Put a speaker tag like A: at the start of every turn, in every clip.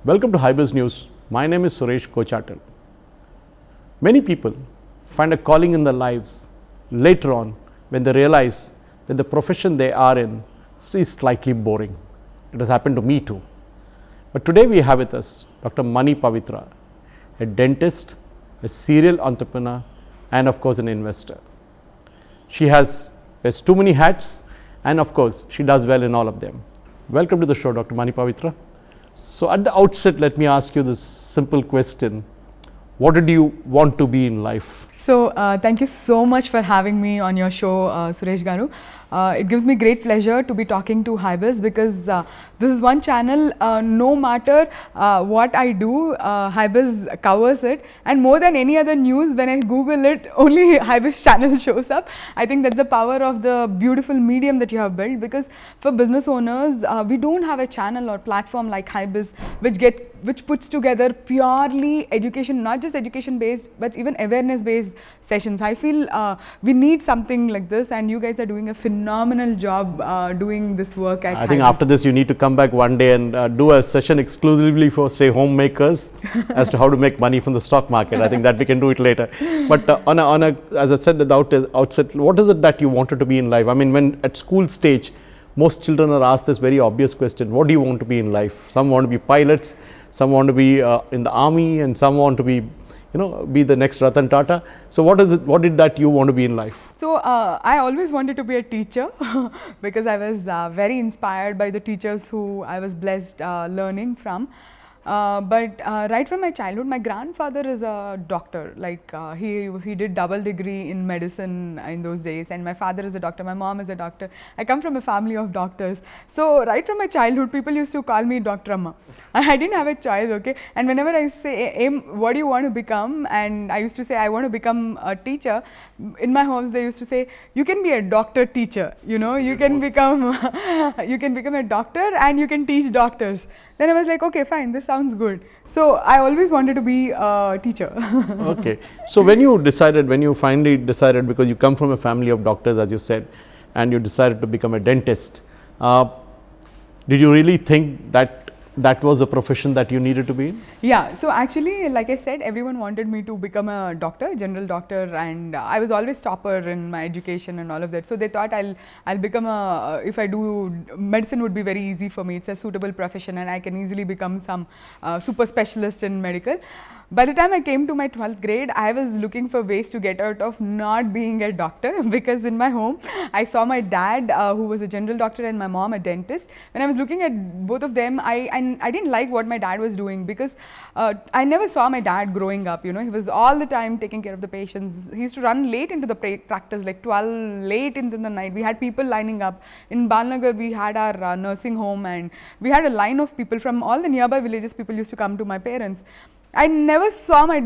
A: Welcome to Hybus News. My name is Suresh Kochatal. Many people find a calling in their lives later on when they realize that the profession they are in is slightly boring. It has happened to me too. But today we have with us Dr. Mani Pavitra, a dentist, a serial entrepreneur, and of course an investor. She wears too many hats, and of course she does well in all of them. Welcome to the show, Dr. Mani Pavitra. So at the outset, let me ask you this simple question. What did you want to be in life?
B: So thank you so much for having me on your show, Suresh Garu. It gives me great pleasure to be talking to Hybus because this is one channel, no matter what I do, Hybus covers it, and more than any other news, when I Google it, only Hybus channel shows up. I think that's the power of the beautiful medium that you have built, because for business owners, we don't have a channel or platform like Hybus which puts together purely education, not just education based, but even awareness based sessions. I feel we need something like this, and you guys are doing a phenomenal job doing this work at
A: I think
B: Hybus.
A: after this you need to come back one day and do a session exclusively for, say, homemakers as to how to make money from the stock market. I think that we can do it later. But as I said at the outset, what is it that you wanted to be in life? I mean, when at school stage, most children are asked this very obvious question: what do you want to be in life? Some want to be pilots, some want to be in the army, and some want to be, be the next Ratan Tata. So what is it? What did that you want to be in life?
B: So I always wanted to be a teacher because I was very inspired by the teachers who I was blessed learning from. But right from my childhood, my grandfather is a doctor. Like he did double degree in medicine in those days, and my father is a doctor. My mom is a doctor. I come from a family of doctors. So right from my childhood, people used to call me Dr. Amma. I didn't have a choice, okay. And whenever I say, what do you want to become? And I used to say, I want to become a teacher. In my house, they used to say, you can be a doctor teacher. You can become a doctor and you can teach doctors. Then I was like, okay, fine, this sounds good. So I always wanted to be a teacher.
A: Okay. So when you finally decided, because you come from a family of doctors, as you said, and you decided to become a dentist, did you really think that that was a profession that you needed to be in?
B: Yeah, so actually, like I said, everyone wanted me to become a doctor, general doctor, and I was always topper in my education and all of that. So they thought I'll become if I do medicine would be very easy for me. It's a suitable profession and I can easily become some super specialist in medical. By the time I came to my 12th grade, I was looking for ways to get out of not being a doctor, because in my home, I saw my dad who was a general doctor and my mom a dentist. When I was looking at both of them, I didn't like what my dad was doing, because I never saw my dad growing up. He was all the time taking care of the patients. He used to run late into the practice, like 12 late into the night. We had people lining up. In Balnagar, we had our nursing home, and we had a line of people from all the nearby villages. People used to come to my parents. I never saw my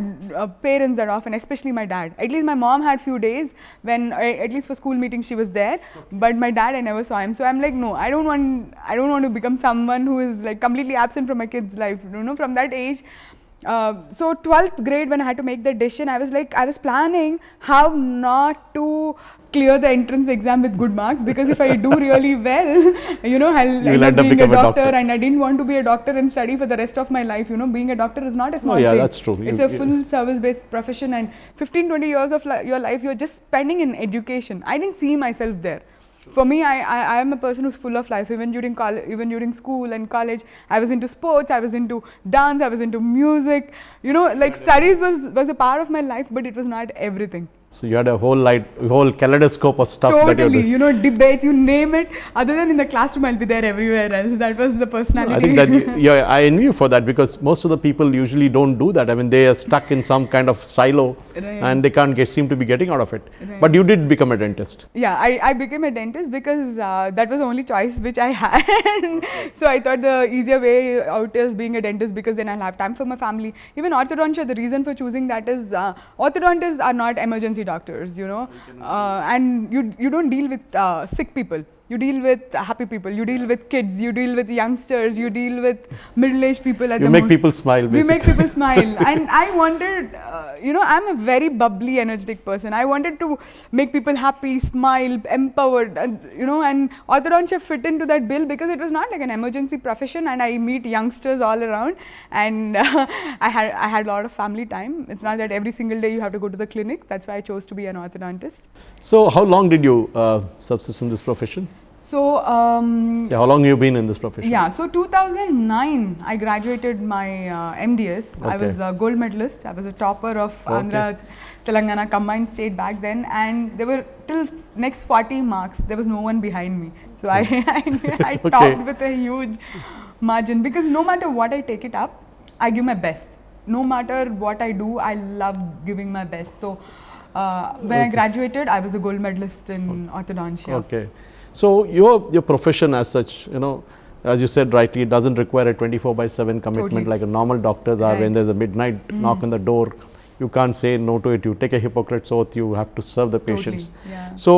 B: parents that often, especially my dad. At least my mom had few days when, at least for school meetings, she was there. But my dad, I never saw him. So I'm like, no, I don't want to become someone who is like completely absent from my kid's life. From that age. So 12th grade, when I had to make that decision, I was planning how not to clear the entrance exam with good marks, because if I do really well, I'll end up being a doctor, and I didn't want to be a doctor and study for the rest of my life. Being a doctor is not a small thing.
A: That's true.
B: It's a full service based profession, and 15-20 years of your life you're just spending in education. I didn't see myself there. For me, I am a person who's full of life. Even during school and college, I was into sports, I was into dance, I was into music. Studies was a part of my life, but it was not everything.
A: So you had a whole kaleidoscope of stuff.
B: Totally, debate, you name it. Other than in the classroom, I'll be there everywhere else. That was the personality.
A: I think that I envy you for that, because most of the people usually don't do that. I mean, they are stuck in some kind of silo, right, and they can't seem to be getting out of it. Right. But you did become a dentist.
B: Yeah, I became a dentist because that was the only choice which I had. So I thought the easier way out is being a dentist, because then I'll have time for my family. Even orthodontia, the reason for choosing that is orthodontists are not emergency doctors, and you don't deal with sick people. You deal with happy people, you deal with kids, you deal with youngsters, you deal with middle-aged people at
A: You
B: the
A: make
B: most.
A: people smile,
B: We make
A: basically.
B: people smile. And I wanted, I'm a very bubbly, energetic person. I wanted to make people happy, smile, empowered, and orthodontia fit into that bill because it was not like an emergency profession, and I meet youngsters all around, and I had a lot of family time. It's not that every single day you have to go to the clinic. That's why I chose to be an orthodontist.
A: So how long did you subsist in this profession?
B: So,
A: Say, how long have you been in this profession?
B: yeah, so 2009, I graduated my MDS. I
A: Okay.
B: was a gold medalist. I was a topper of Andhra, Telangana combined state back then, and there were till next 40 marks. There was no one behind me. So I
A: Okay.
B: topped with a huge margin because no matter what I take it up, I give my best. No matter what I do, I love giving my best. So when I graduated, I was a gold medalist in orthodontia.
A: Okay. So your profession as such, as you said rightly, it doesn't require a 24/7 commitment
B: Totally.
A: like a normal doctors are. When
B: Right.
A: there's a midnight knock on the door, you can't say no to it. You take a Hippocrates oath, you have to serve the patients.
B: Totally, yeah.
A: So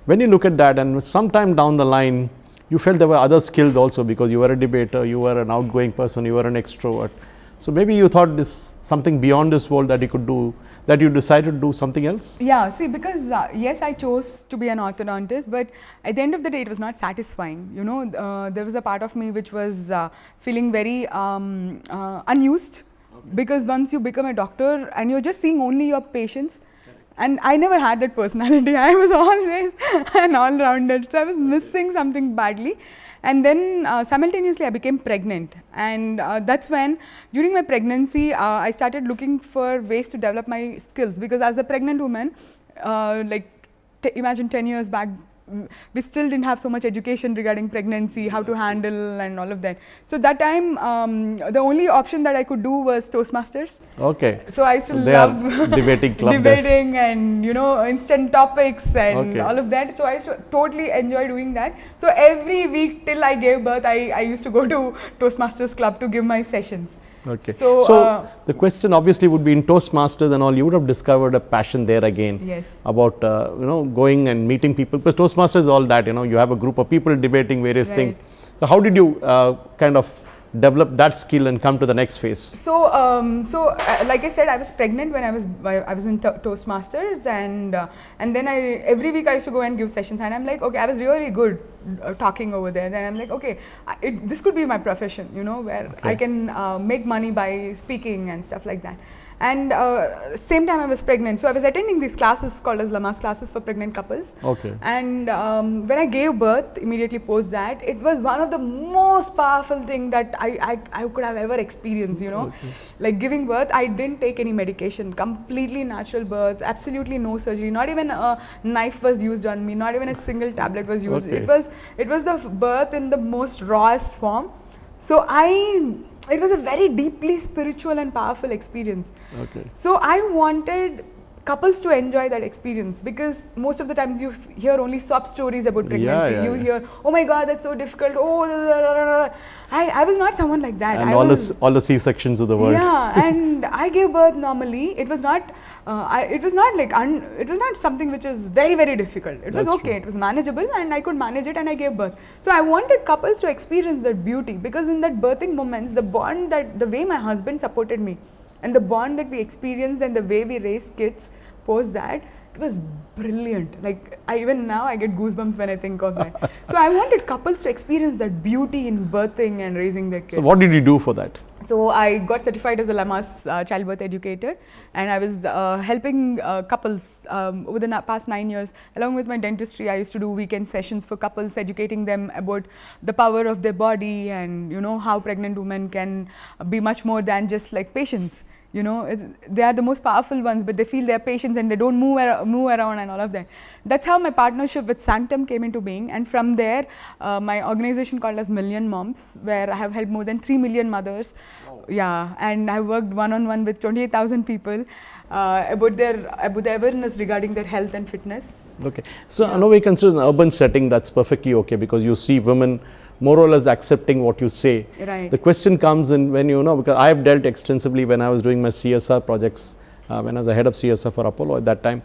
A: when you look at that, and sometime down the line, you felt there were other skills also because you were a debater, you were an outgoing person, you were an extrovert. So maybe you thought this something beyond this world that you could do, that you decided to do something else?
B: Yeah, see, because yes, I chose to be an orthodontist, but at the end of the day, it was not satisfying. There was a part of me which was feeling very unused, because once you become a doctor and you're just seeing only your patients, and I never had that personality. I was always an all-rounder, so I was missing something badly. And then simultaneously I became pregnant, and that's when during my pregnancy I started looking for ways to develop my skills, because as a pregnant woman, imagine 10 years back, we still didn't have so much education regarding pregnancy, how to handle and all of that. So that time the only option that I could do was Toastmasters.
A: Okay.
B: So I used to
A: They
B: love
A: are debating club there.
B: debating and instant topics and
A: Okay.
B: all of that. So I used to totally enjoy doing that. So every week till I gave birth, I used to go to Toastmasters club to give my sessions.
A: Okay.
B: So,
A: So the question obviously would be in Toastmasters and all, you would have discovered a passion there again.
B: Yes.
A: About going and meeting people. Because Toastmasters is all that, you have a group of people debating various
B: Right.
A: things. So how did you kind of develop that skill and come to the next phase?
B: So, like I said, I was pregnant when I was in Toastmasters, and then every week I used to go and give sessions, and I'm like, okay, I was really good talking over there. Then I'm like, okay, this could be my profession, where I can make money by speaking and stuff like that. And same time I was pregnant, so I was attending these classes called as Lamaze classes for pregnant couples.
A: Okay.
B: And when I gave birth, immediately post that, it was one of the most powerful thing that I could have ever experienced,
A: Okay.
B: Like giving birth, I didn't take any medication, completely natural birth, absolutely no surgery, not even a knife was used on me, not even a single tablet was used.
A: Okay.
B: It was the birth in the most rawest form. So it was a very deeply spiritual and powerful experience.
A: Okay.
B: So I wanted couples to enjoy that experience, because most of the times you hear only sob stories about pregnancy.
A: Yeah,
B: You
A: yeah.
B: hear, oh my God, that's so difficult. Oh, I was not someone like that.
A: And
B: I
A: all
B: was,
A: the C-sections of the world.
B: yeah, and I gave birth normally. It was not. It was not something which is very, very difficult. It was
A: That's
B: okay.
A: true.
B: It was manageable, and I could manage it, and I gave birth. So I wanted couples to experience that beauty, because in that birthing moments, the way my husband supported me, and the bond that we experienced, and the way we raised kids post that, it was brilliant. Like even now I get goosebumps when I think of that. So I wanted couples to experience that beauty in birthing and raising their kids.
A: So what did you do for that?
B: So I got certified as a Lamaze childbirth educator, and I was helping couples over the past 9 years. Along with my dentistry, I used to do weekend sessions for couples, educating them about the power of their body, and how pregnant women can be much more than just like patients. They are the most powerful ones, but they feel they're patients and they don't move around and all of that. That's how my partnership with Sanctum came into being, and from there, my organization called as Million Moms, where I have helped more than 3 million mothers.
A: Wow.
B: Yeah, and I worked one-on-one with 28,000 people about the awareness regarding their health and fitness.
A: Okay. So I know we consider an urban setting, that's perfectly okay, because you see women more or less accepting what you say.
B: Right.
A: The question comes in when because I have dealt extensively when I was doing my CSR projects, when I was the head of CSR for Apollo at that time,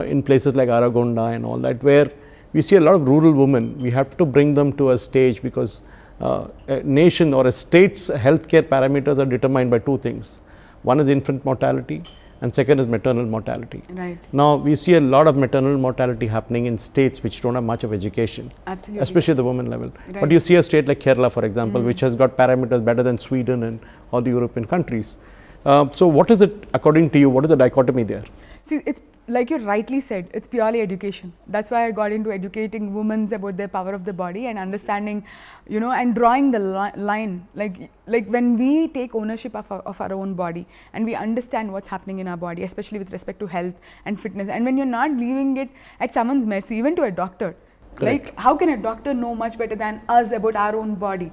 A: in places like Aragonda and all that, where we see a lot of rural women. We have to bring them to a stage because a nation or a state's healthcare parameters are determined by two things. One is infant mortality and second is maternal mortality.
B: Right.
A: Now we see a lot of maternal mortality happening in states which don't have much of education.
B: Absolutely.
A: Especially the women level.
B: Right.
A: But you see a state like Kerala, for example, which has got parameters better than Sweden and all the European countries. So what is it, according to you, what is the dichotomy there?
B: See, it's like you rightly said, it's purely education. That's why I got into educating women about their power of the body and understanding, you know, and drawing the line. Like when we take ownership of our own body and we understand what's happening in our body, especially with respect to health and fitness, and when you're not leaving it at someone's mercy, even to a doctor.
A: Correct.
B: Like, how can a doctor know much better than us about our own body?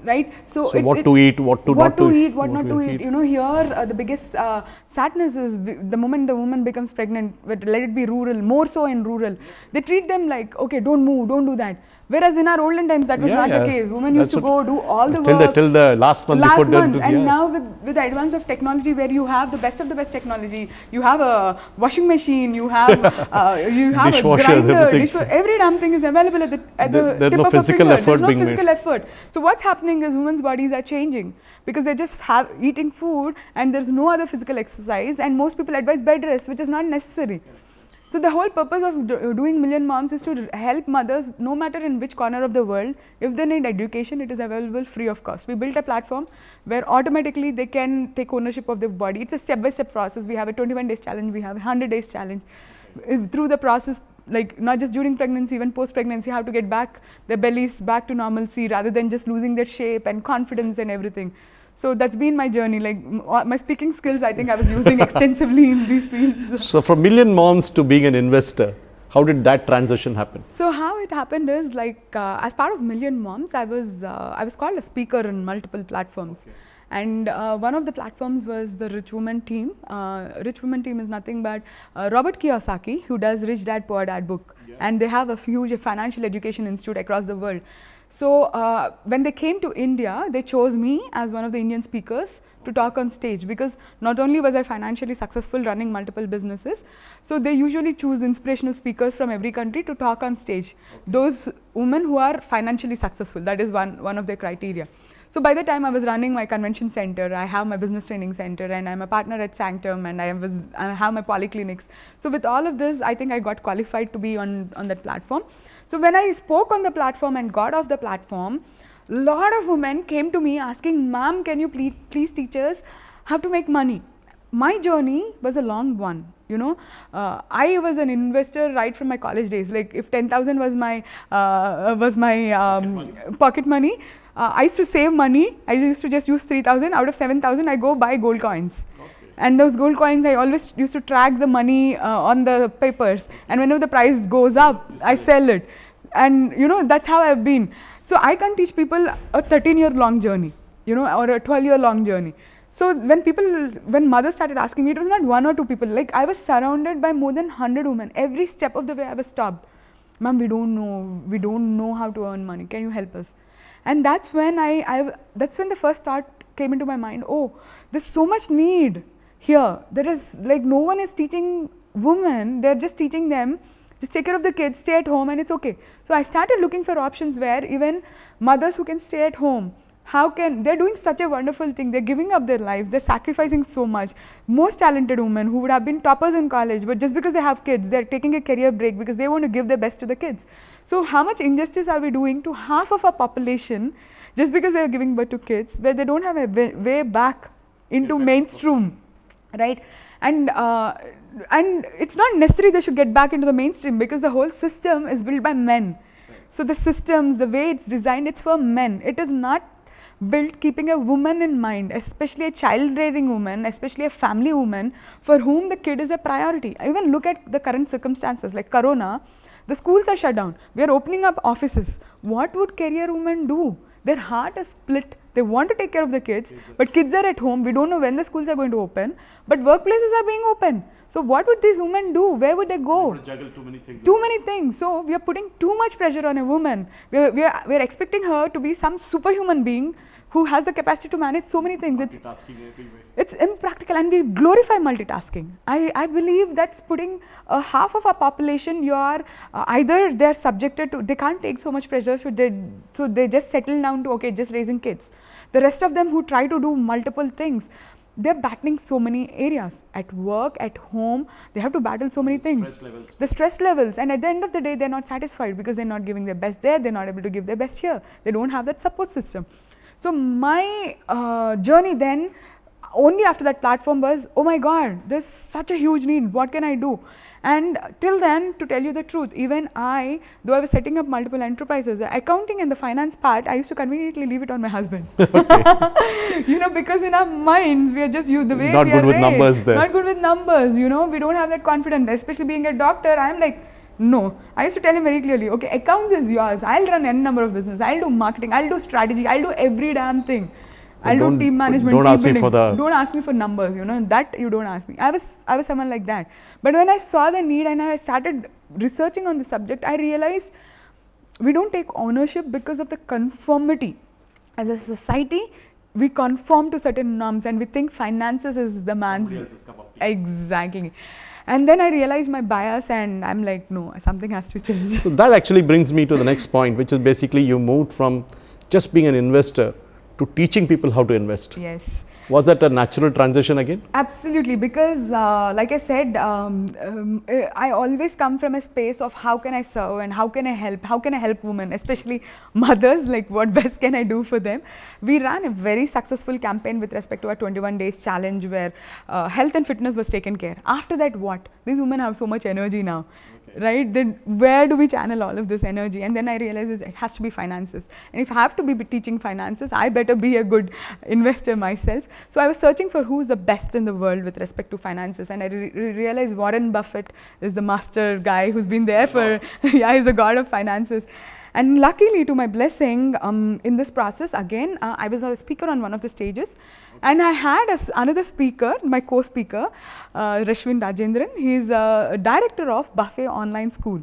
B: Right.
A: So what to eat, what not to eat,
B: what not to eat. You know, here the biggest sadness is the moment the woman becomes pregnant, but let it be rural, more so in rural, they treat them like, okay, don't move, don't do that. Whereas in our olden times, that was not the case. Women used to go do all the work.
A: Till the last month before
B: month. And now with the advance of technology, where you have the best of the best technology, you have a washing machine, you have a grinder, dishwasher, every damn thing is available at the tip
A: no
B: of a finger.
A: There's
B: no physical effort. So what's happening is women's bodies are changing because they're just eating food and there's no other physical exercise, and most people advise bed rest, which is not necessary. So the whole purpose of doing Million Moms is to help mothers, no matter in which corner of the world. If they need education, it is available free of cost. We built a platform where automatically they can take ownership of their body. It's a step-by-step process. We have a 21 days challenge, we have a 100 days challenge. Through the process, like not just during pregnancy, even post-pregnancy, how to get back their bellies back to normalcy rather than just losing their shape and confidence and everything. So that's been my journey. Like my speaking skills, I think I was using extensively in these fields.
A: So from Million Moms to being an investor, how did that transition happen?
B: So how it happened is, like as part of Million Moms, I was called a speaker in multiple platforms. Okay. And one of the platforms was the Rich Woman Team. Rich Woman Team is nothing but Robert Kiyosaki, who does Rich Dad Poor Dad book. Yeah. And they have a huge financial education institute across the world. So when they came to India, they chose me as one of the Indian speakers to talk on stage, because not only was I financially successful running multiple businesses, so they usually choose inspirational speakers from every country to talk on stage. Okay. Those women who are financially successful, that is one of their criteria. So by the time I was running my convention center, I have my business training center, and I'm a partner at Sanctum, and I have my polyclinics. So with all of this, I think I got qualified to be on that platform. So when I spoke on the platform and got off the platform, a lot of women came to me asking, "Ma'am, can you please teach us how to make money?" My journey was a long one. You know, I was an investor right from my college days. Like if 10,000 was my pocket money, I used to save money. I used to just use 3,000. Out of 7,000, I go buy gold coins. And those gold coins, I always used to track the money on the papers. And whenever the price goes up, I sell it. And you know, that's how I've been. So I can't teach people a 13-year-long journey, you know, or a 12-year-long journey. So when mothers started asking me, it was not one or two people. Like I was surrounded by more than 100 women. Every step of the way I was stopped. "Ma'am, we don't know how to earn money. Can you help us?" And that's when that's when the first thought came into my mind. Oh, there's so much need here. There is, like, no one is teaching women. They're just teaching them, just take care of the kids, stay at home, and it's okay. So I started looking for options where even mothers who can stay at home, they're doing such a wonderful thing. They're giving up their lives. They're sacrificing so much. Most talented women who would have been toppers in college, but just because they have kids, they're taking a career break because they want to give their best to the kids. So how much injustice are we doing to half of our population just because they're giving birth to kids, where they don't have a way back into mainstream, right? And it's not necessary they should get back into the mainstream, because the whole system is built by men. So the systems, the way it's designed, it's for men. It is not built keeping a woman in mind, especially a child-rearing woman, especially a family woman for whom the kid is a priority. Even look at the current circumstances like Corona. The schools are shut down. We are opening up offices. What would career women do? Their heart is split. They want to take care of the kids, but kids are at home. We don't know when the schools are going to open, but workplaces are being open. So what would these women do? Where would they go?
A: They juggle too many things.
B: Too many things. So we are putting too much pressure on a woman. We are expecting her to be some superhuman being who has the capacity to manage so many things. It's impractical, and we glorify multitasking. I believe that's putting half of our population, you are either they're subjected to, they can't take so much pressure, so they just settle down to, okay, just raising kids. The rest of them who try to do multiple things, they're battling so many areas. At work, at home, they have to battle so many things. The stress levels. And at the end of the day, they're not satisfied because they're not giving their best there, they're not able to give their best here. They don't have that support system. So my journey then, only after that platform was, oh my God, there's such a huge need, what can I do? And till then, to tell you the truth, even I, though I was setting up multiple enterprises, the accounting and the finance part, I used to conveniently leave it on my husband. You know, because in our minds, we are just, the way
A: not
B: we
A: good
B: are
A: with
B: raised,
A: numbers there.
B: not good with numbers, you know, we don't have that confidence, especially being a doctor. I'm like, no. I used to tell him very clearly, okay, accounts is yours, I'll run n number of business, I'll do marketing, I'll do strategy, I'll do every damn thing. I'll do team management,
A: don't
B: team
A: ask me
B: building.
A: for the...
B: Don't ask me for numbers, you know, that you don't ask me. I was someone like that. But when I saw the need and I started researching on the subject, I realized we don't take ownership because of the conformity. As a society, we conform to certain norms and we think finances is the man's... Exactly. And then I realized my bias and I'm like, no, something has to change.
A: So that actually brings me to the next point, which is basically you moved from just being an investor to teaching people how to invest.
B: Yes.
A: Was that a natural transition again?
B: Absolutely, because like I said, I always come from a space of how can I serve and how can I help women, especially mothers, like what best can I do for them. We ran a very successful campaign with respect to our 21 days challenge where health and fitness was taken care. After that, what? These women have so much energy now. Right? Then where do we channel all of this energy? And then I realized it has to be finances. And if I have to be teaching finances, I better be a good investor myself. So I was searching for who's the best in the world with respect to finances. And I realized Warren Buffett is the master guy who's been there for, yeah, he's a god of finances. And luckily, to my blessing, in this process, again, I was a speaker on one of the stages. And I had another speaker, my co-speaker, Rashwin Rajendran. He's a director of Buffet Online School.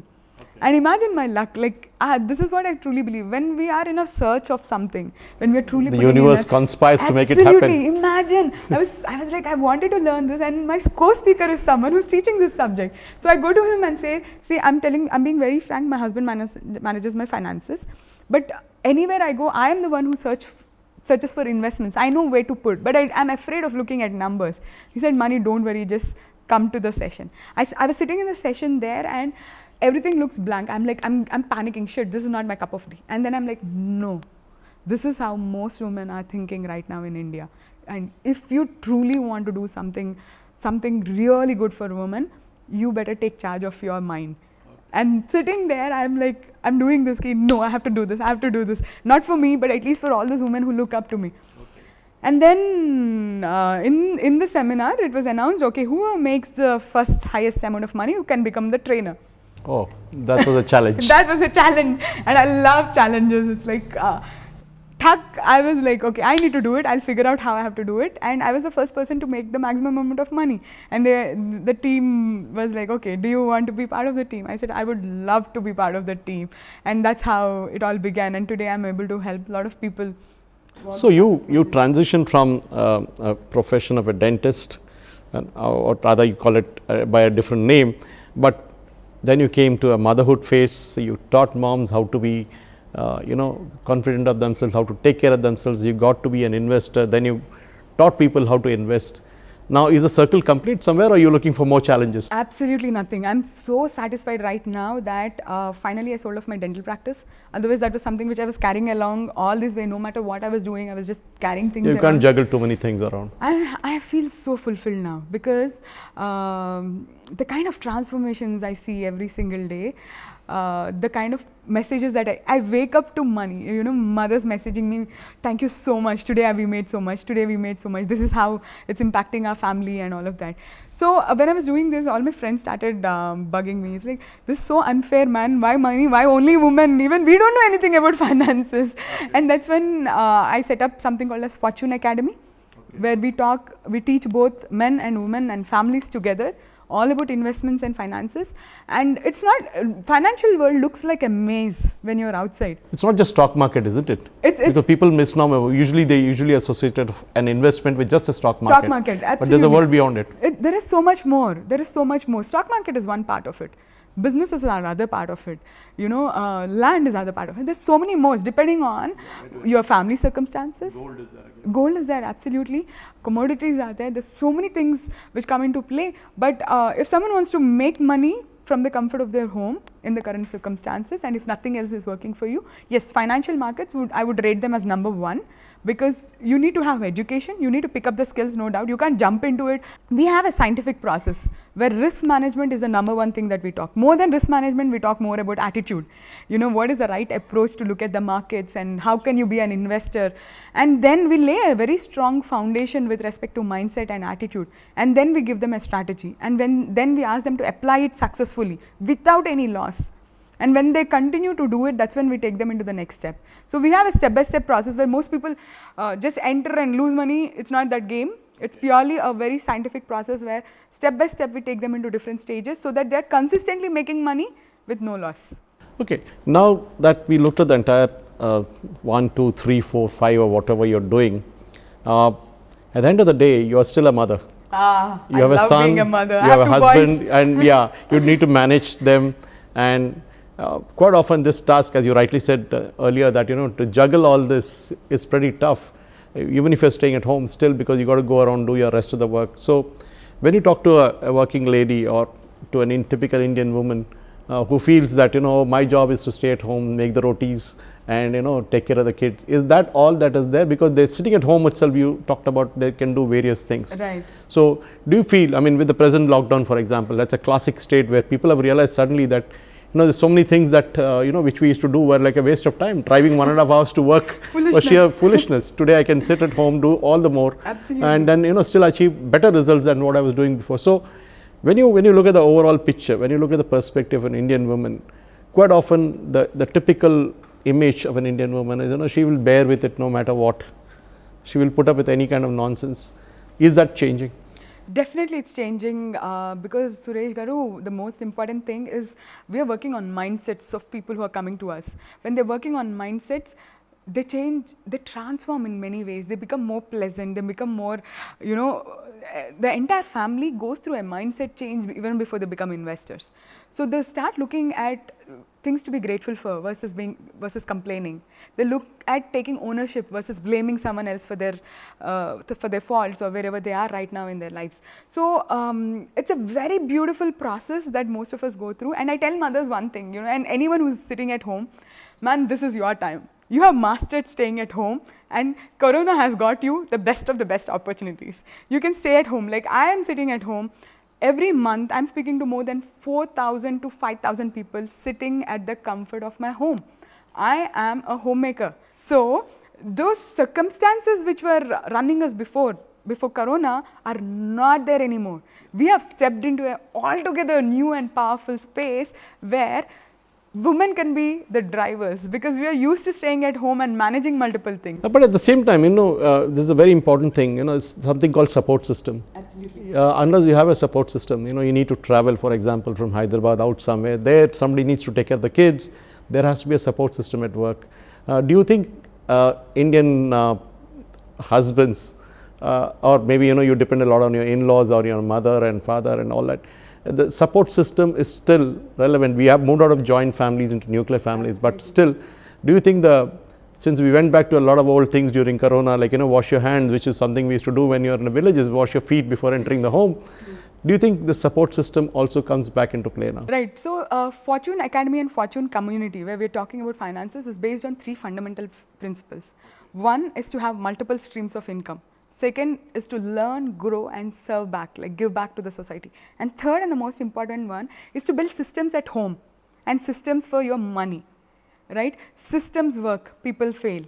B: And imagine my luck, like this is what I truly believe. When we are in a search of something, when we are truly
A: the universe conspires to make it happen.
B: Absolutely, imagine. I was like, I wanted to learn this, and my co-speaker is someone who's teaching this subject. So I go to him and say, see, I'm being very frank, my husband manages my finances. But anywhere I go, I am the one who searches for investments. I know where to put, but I'm afraid of looking at numbers. He said, Mani, don't worry, just come to the session. I was sitting in the session there and everything looks blank. I'm like, I'm panicking, shit, this is not my cup of tea. And then I'm like, no, this is how most women are thinking right now in India. And if you truly want to do something really good for women, you better take charge of your mind. And sitting there, I'm like, I'm doing this, no, I have to do this. Not for me, but at least for all those women who look up to me. And then in the seminar, it was announced, okay, who makes the first highest amount of money, who can become the trainer.
A: Oh, that was a challenge.
B: That was a challenge, and I love challenges. It's like, I was like, okay, I need to do it. I'll figure out how I have to do it. And I was the first person to make the maximum amount of money. And the team was like, okay, do you want to be part of the team? I said, I would love to be part of the team. And that's how it all began. And today I'm able to help a lot of people.
A: So you transitioned from a profession of a dentist, or rather you call it by a different name, but then you came to a motherhood phase. So you taught moms how to be confident of themselves, how to take care of themselves. You got to be an investor. Then you taught people how to invest. Now, is the circle complete somewhere, or are you looking for more challenges?
B: Absolutely nothing. I'm so satisfied right now that finally I sold off my dental practice. Otherwise, that was something which I was carrying along all this way. No matter what I was doing, I was just carrying things around.
A: You can't juggle too many things around.
B: I feel so fulfilled now because the kind of transformations I see every single day, the kind of messages that I wake up to money, mothers messaging me, thank you so much, today we made so much, this is how it's impacting our family and all of that. So when I was doing this, all my friends started bugging me. It's like, this is so unfair, man, why money, why only women, even we don't know anything about finances. And that's when I set up something called as Fortune Academy, where we teach both men and women and families together all about investments and finances. And it's not, financial world looks like a maze when you're outside.
A: It's not just stock market, isn't it?
B: It's
A: Because people misnomer. They usually associated an investment with just a stock market.
B: stock market, absolutely.
A: But there's a world beyond it.
B: There is so much more. There is so much more. Stock market is one part of it. Businesses are another part of it. You know, land is another part of it. There's so many more depending on your family circumstances.
A: Gold is there.
B: Gold is there, absolutely. Commodities are there. There's so many things which come into play. But if someone wants to make money from the comfort of their home in the current circumstances, and if nothing else is working for you, yes, financial markets, I would rate them as number one, because you need to have education, you need to pick up the skills, no doubt. You can't jump into it. We have a scientific process where risk management is the number one thing that we talk. More than risk management, we talk more about attitude. You know, what is the right approach to look at the markets and how can you be an investor? And then we lay a very strong foundation with respect to mindset and attitude. And then we give them a strategy. And then we ask them to apply it successfully without any loss. And when they continue to do it, that's when we take them into the next step. So we have a step-by-step process where most people just enter and lose money. It's not that game. It's purely a very scientific process where step-by-step we take them into different stages so that they're consistently making money with no loss.
A: Okay, now that we looked at the entire 1, 2, 3, 4, 5 or whatever you're doing, at the end of the day, you are still a mother. You have a son,
B: being a mother.
A: You have a husband, and yeah, you need to manage them. And quite often this task, as you rightly said earlier, that to juggle all this is pretty tough, even if you're staying at home still, because you got to go around, do your rest of the work. So when you talk to a working lady or to an typical Indian woman who feels that my job is to stay at home, make the rotis and take care of the kids, is that all that is there? Because they're sitting at home itself, you talked about they can do various things.
B: Right.
A: So do you feel, I mean, with the present lockdown, for example, that's a classic state where people have realized suddenly that there's so many things that which we used to do were like a waste of time. Driving 1.5 hours to work was sheer foolishness. Today I can sit at home, do all the more,
B: absolutely,
A: and then still achieve better results than what I was doing before. So when you look at the overall picture, when you look at the perspective of an Indian woman, quite often the typical image of an Indian woman is she will bear with it no matter what. She will put up with any kind of nonsense. Is that changing?
B: Definitely it's changing because Suresh Garu, the most important thing is we are working on mindsets of people who are coming to us. When they're working on mindsets, they change, they transform in many ways. They become more pleasant, they become more, the entire family goes through a mindset change even before they become investors. So they start looking at things to be grateful for versus complaining. They look at taking ownership versus blaming someone else for their faults or wherever they are right now in their lives. So it's a very beautiful process that most of us go through. And I tell mothers one thing, and anyone who's sitting at home, man, this is your time. You have mastered staying at home, and Corona has got you the best of the best opportunities. You can stay at home. Like I am sitting at home. Every month, I'm speaking to more than 4,000 to 5,000 people sitting at the comfort of my home. I am a homemaker. So those circumstances which were running us before Corona are not there anymore. We have stepped into an altogether new and powerful space where women can be the drivers because we are used to staying at home and managing multiple things.
A: But at the same time, this is a very important thing, it's something called support system.
B: Absolutely.
A: Unless you have a support system, you need to travel, for example, from Hyderabad out somewhere. There, somebody needs to take care of the kids. There has to be a support system at work. Do you think Indian husbands, or maybe, you depend a lot on your in-laws or your mother and father and all that, the support system is still relevant? We have moved out of joint families into nuclear families, but still, do you think since we went back to a lot of old things during Corona, like, wash your hands, which is something we used to do when you're in the villages, wash your feet before entering the home. Do you think the support system also comes back into play now?
B: Right. So Fortune Academy and Fortune Community, where we're talking about finances, is based on 3 fundamental principles. One is to have multiple streams of income. Second is to learn, grow and serve back, like give back to the society. And third and the most important one is to build systems at home and systems for your money, right? Systems work, people fail.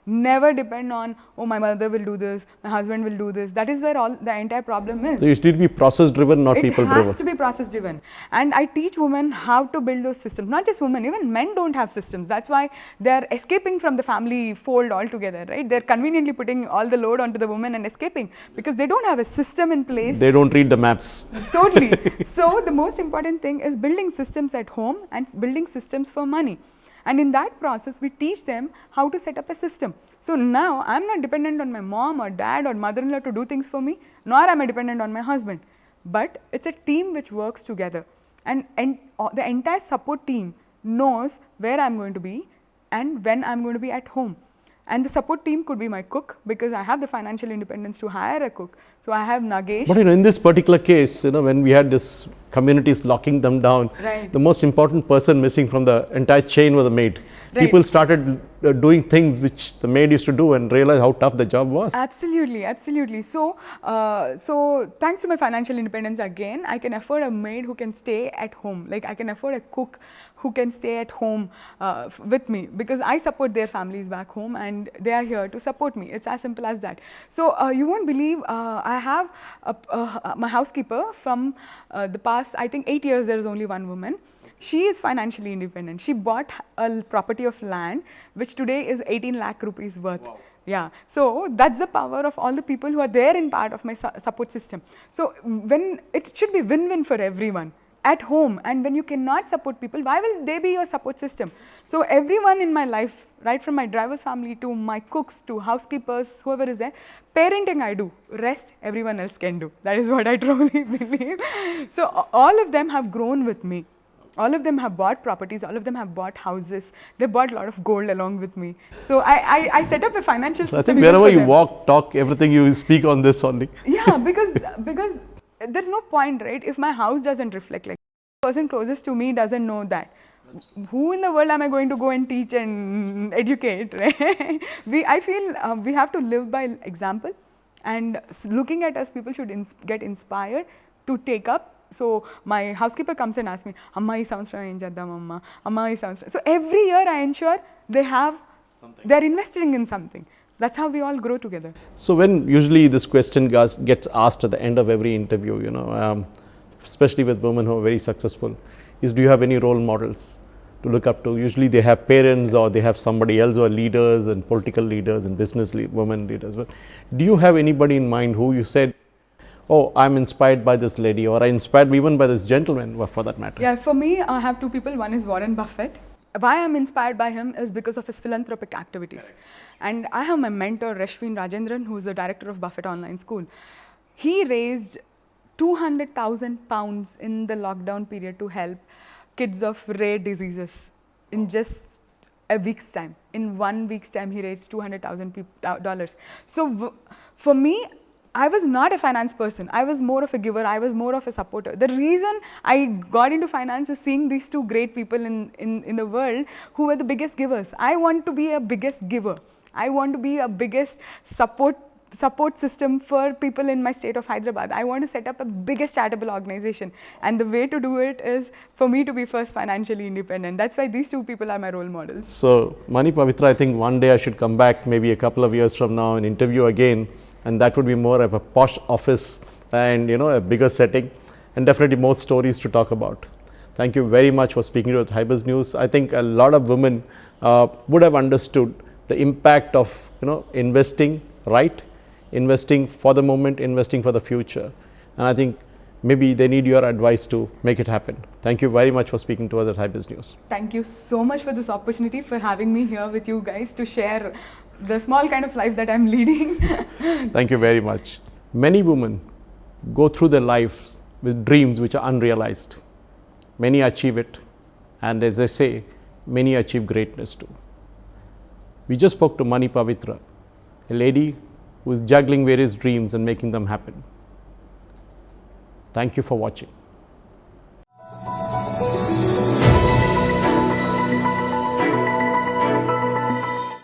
B: Never depend on, oh, my mother will do this, my husband will do this. That is where all the entire problem is.
A: So you need to be process driven, not people
B: It
A: driven.
B: has to be process driven. And I teach women how to build those systems. Not just women, even men don't have systems. That's why they're escaping from the family fold altogether, right? They're conveniently putting all the load onto the woman and escaping because they don't have a system in place.
A: They don't read the maps.
B: Totally. So the most important thing is building systems at home and building systems for money. And in that process, we teach them how to set up a system. So now I'm not dependent on my mom or dad or mother-in-law to do things for me, nor am I dependent on my husband. But it's a team which works together. And the entire support team knows where I'm going to be and when I'm going to be at home. And the support team could be my cook because I have the financial independence to hire a cook. So I have Nagesh.
A: But in this particular case, when we had this communities locking them down,
B: Right.
A: the most important person missing from the entire chain was the maid.
B: Right.
A: People started doing things which the maid used to do and realized how tough the job was.
B: Absolutely, absolutely. So, thanks to my financial independence again, I can afford a maid who can stay at home. Like I can afford a cook who can stay at home with me because I support their families back home and they are here to support me. It's as simple as that. So you won't believe I have my housekeeper from the past, I think 8 years. There is only one woman. She is financially independent. She bought a property of land, which today is 18 lakh rupees worth. Wow. Yeah. So that's the power of all the people who are there in part of my support system. So when it should be win-win for everyone at home, and when you cannot support people, why will they be your support system? So everyone in my life, right from my driver's family to my cooks to housekeepers, whoever is there, parenting I do, rest everyone else can do. That is what I truly believe. So all of them have grown with me. All of them have bought properties, all of them have bought houses, they bought a lot of gold along with me. So I set up a financial system.
A: I think wherever you walk, talk, everything you speak on this only.
B: Yeah, because there's no point, right? If my house doesn't reflect, like the person closest to me doesn't know that. Who in the world am I going to go and teach and educate, right? I feel we have to live by example, and looking at us, people should get inspired to take up. So my housekeeper comes and asks me, Amma, ee samvatsram em cheddam amma? Amma, ee samvatsram. So every year I ensure they're investing in something. So that's how we all grow together.
A: So when usually this question gets asked at the end of every interview, especially with women who are very successful, is do you have any role models to look up to? Usually they have parents or they have somebody else who are leaders and political leaders and business women leaders. But do you have anybody in mind who you said, oh, I'm inspired by this lady, or I'm inspired even by this gentleman, for that matter?
B: Yeah, for me, I have two people. One is Warren Buffett. Why I'm inspired by him is because of his philanthropic activities. And I have my mentor, Rashvin Rajendran, who's the director of Buffett Online School. He raised 200,000 pounds in the lockdown period to help kids of rare diseases in just a week's time. In 1 week's time, he raised $200,000. So for me, I was not a finance person. I was more of a giver. I was more of a supporter. The reason I got into finance is seeing these two great people in the world who were the biggest givers. I want to be a biggest giver. I want to be a biggest support system for people in my state of Hyderabad. I want to set up a biggest charitable organization. And the way to do it is for me to be first financially independent. That's why these two people are my role models.
A: So Mani Pavitra, I think one day I should come back maybe a couple of years from now and interview again. And that would be more of a posh office and a bigger setting, and definitely more stories to talk about. Thank you very much for speaking to us, Hybus News. I think a lot of women would have understood the impact of investing right, investing for the moment, investing for the future. And I think maybe they need your advice to make it happen. Thank you very much for speaking to us at Hybus News.
B: Thank you so much for this opportunity, for having me here with you guys to share the small kind of life that I'm leading.
A: Thank you very much. Many women go through their lives with dreams which are unrealized. Many achieve it, and as I say, many achieve greatness too. We just spoke to Mani Pavitra, a lady who is juggling various dreams and making them happen. Thank you for watching.